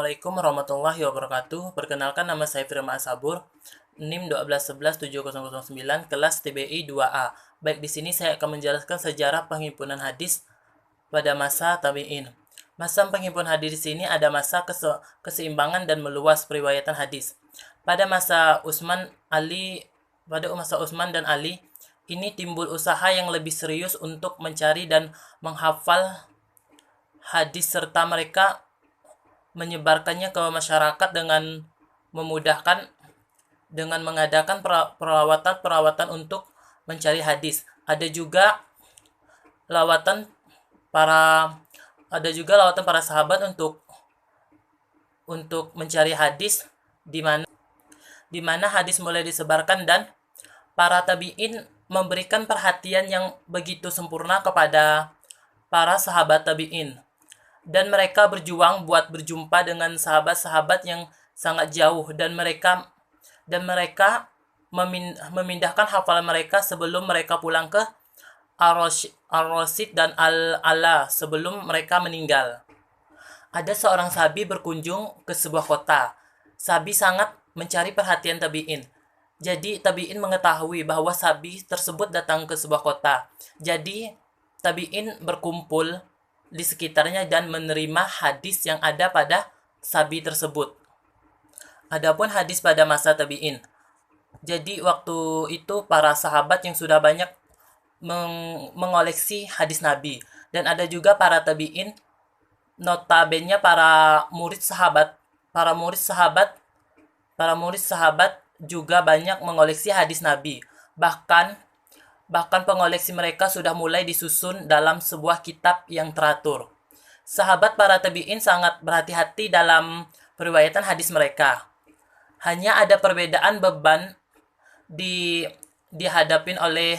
Assalamualaikum warahmatullahi wabarakatuh. Perkenalkan, nama saya Firman Asabur, NIM 1211709, kelas TBI 2A. Baik, di sini saya akan menjelaskan sejarah penghimpunan hadis pada masa tabi'in. Masa penghimpunan hadis di sini ada masa keseimbangan dan meluas periwayatan hadis. Pada masa Utsman dan Ali, ini timbul usaha yang lebih serius untuk mencari dan menghafal hadis serta mereka menyebarkannya ke masyarakat dengan memudahkan dengan mengadakan perawatan untuk mencari hadis. Lawatan para ada juga lawatan para sahabat untuk mencari hadis di mana hadis mulai disebarkan, dan para tabi'in memberikan perhatian yang begitu sempurna kepada para sahabat tabi'in, dan mereka berjuang buat berjumpa dengan sahabat-sahabat yang sangat jauh, dan mereka memindahkan hafalan mereka sebelum mereka pulang ke Ar-Rasyid dan Al-Ala sebelum mereka meninggal. Ada seorang sahabi berkunjung ke sebuah kota. Sahabi sangat mencari perhatian tabi'in. Jadi tabi'in mengetahui bahwa sahabi tersebut datang ke sebuah kota. Jadi tabi'in berkumpul di sekitarnya dan menerima hadis yang ada pada sahabi tersebut. Adapun hadis pada masa tabi'in. Jadi waktu itu para sahabat yang sudah banyak mengoleksi hadis Nabi, dan ada juga para tabi'in, notabene para murid sahabat juga banyak mengoleksi hadis Nabi. Bahkan pengoleksi mereka sudah mulai disusun dalam sebuah kitab yang teratur. Sahabat para tabi'in sangat berhati-hati dalam periwayatan hadis mereka. Hanya ada perbedaan beban dihadapin oleh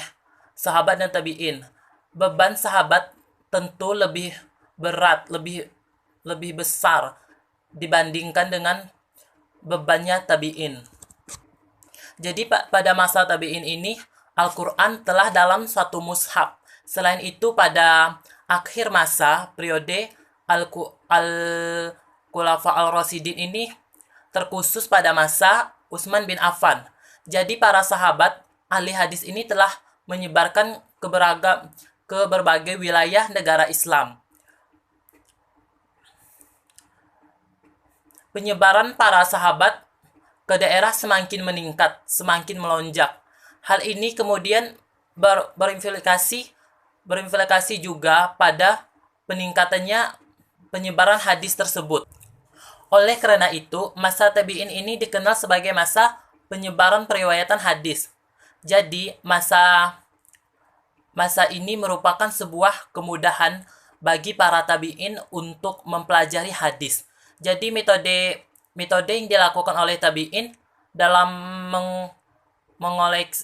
sahabat dan tabi'in. Beban sahabat tentu lebih berat, lebih besar dibandingkan dengan bebannya tabi'in. Jadi pada masa tabi'in ini, Al-Quran telah dalam satu mushaf. Selain itu, pada akhir masa periode Al-Khulafa Al-Rasyidin ini terkhusus pada masa Utsman bin Affan. Jadi para sahabat ahli hadis ini telah menyebarkan ke berbagai wilayah negara Islam. Penyebaran para sahabat ke daerah semakin meningkat, semakin melonjak. Hal ini kemudian berimplikasi juga pada peningkatannya penyebaran hadis tersebut. Oleh karena itu, masa tabi'in ini dikenal sebagai masa penyebaran periwayatan hadis. Jadi, masa ini merupakan sebuah kemudahan bagi para tabi'in untuk mempelajari hadis. Jadi, metode yang dilakukan oleh tabi'in dalam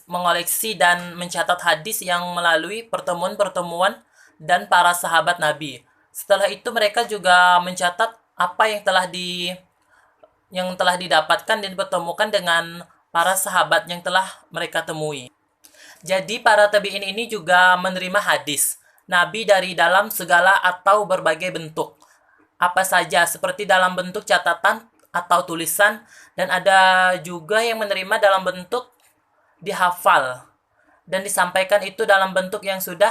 mengoleksi dan mencatat hadis yang melalui pertemuan-pertemuan dan para sahabat Nabi. Setelah itu mereka juga mencatat apa yang telah didapatkan dan dipertemukan dengan para sahabat yang telah mereka temui. Jadi para tabi'in ini juga menerima hadis Nabi dari dalam segala atau berbagai bentuk. Apa saja, seperti dalam bentuk catatan atau tulisan, dan ada juga yang menerima dalam bentuk dihafal dan disampaikan itu dalam bentuk yang sudah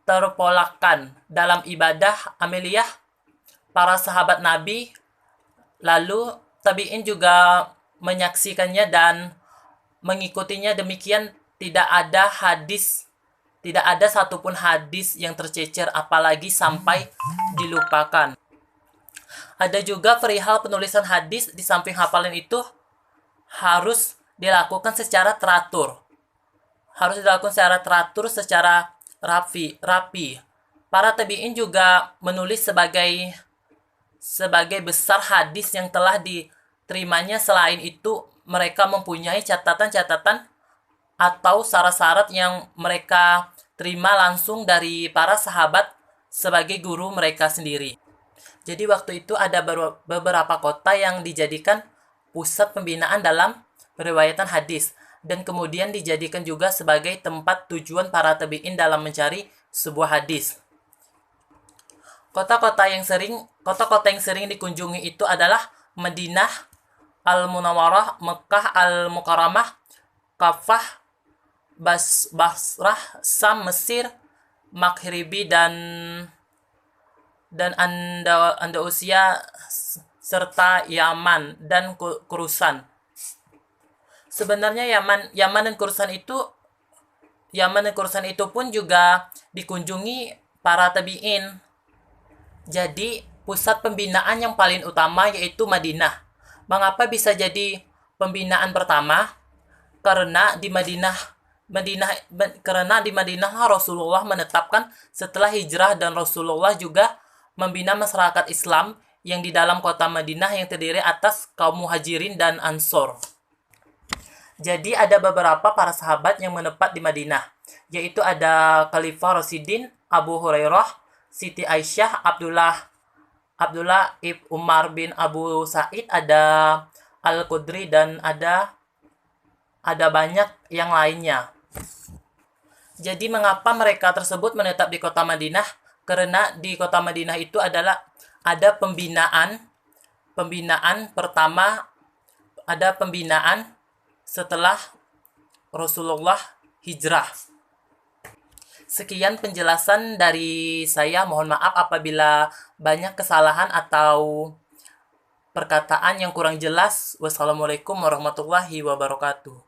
terpolakkan dalam ibadah amaliyah para sahabat Nabi. Lalu tabi'in juga menyaksikannya dan mengikutinya. Demikian tidak ada satupun hadis yang tercecer apalagi sampai dilupakan. Ada juga perihal penulisan hadis. Di samping hafalan itu harus dilakukan secara teratur. Secara rapi. Para tabi'in juga menulis sebagai besar hadis yang telah diterimanya. Selain itu, mereka mempunyai catatan-catatan atau syarat-syarat yang mereka terima langsung dari para sahabat sebagai guru mereka sendiri. Jadi waktu itu ada beberapa kota yang dijadikan pusat pembinaan dalam periwayatan hadis, dan kemudian dijadikan juga sebagai tempat tujuan para tabi'in dalam mencari sebuah hadis. Kota-kota yang sering dikunjungi itu adalah Madinah Al-Munawwarah, Mekah Al-Mukarramah, Kafah, Basrah, Sam, Mesir, Maghribi, dan Andalusia, serta Yaman dan Kurusan. Sebenarnya Yaman dan Kurusan itu pun juga dikunjungi para tabi'in. Jadi, pusat pembinaan yang paling utama yaitu Madinah. Mengapa bisa jadi pembinaan pertama? Karena di Madinah Rasulullah menetapkan setelah hijrah, dan Rasulullah juga membina masyarakat Islam yang di dalam kota Madinah yang terdiri atas kaum Muhajirin dan Ansor. Jadi ada beberapa para sahabat yang menetap di Madinah, yaitu ada Khalifah Rasyidin, Abu Hurairah, Siti Aisyah, Abdullah ibn Umar bin Abu Sa'id, ada Al-Qudri, dan ada banyak yang lainnya. Jadi mengapa mereka tersebut menetap di kota Madinah? Karena di kota Madinah itu ada pembinaan setelah Rasulullah hijrah. Sekian penjelasan dari saya. Mohon maaf apabila banyak kesalahan atau perkataan yang kurang jelas. Wassalamualaikum warahmatullahi wabarakatuh.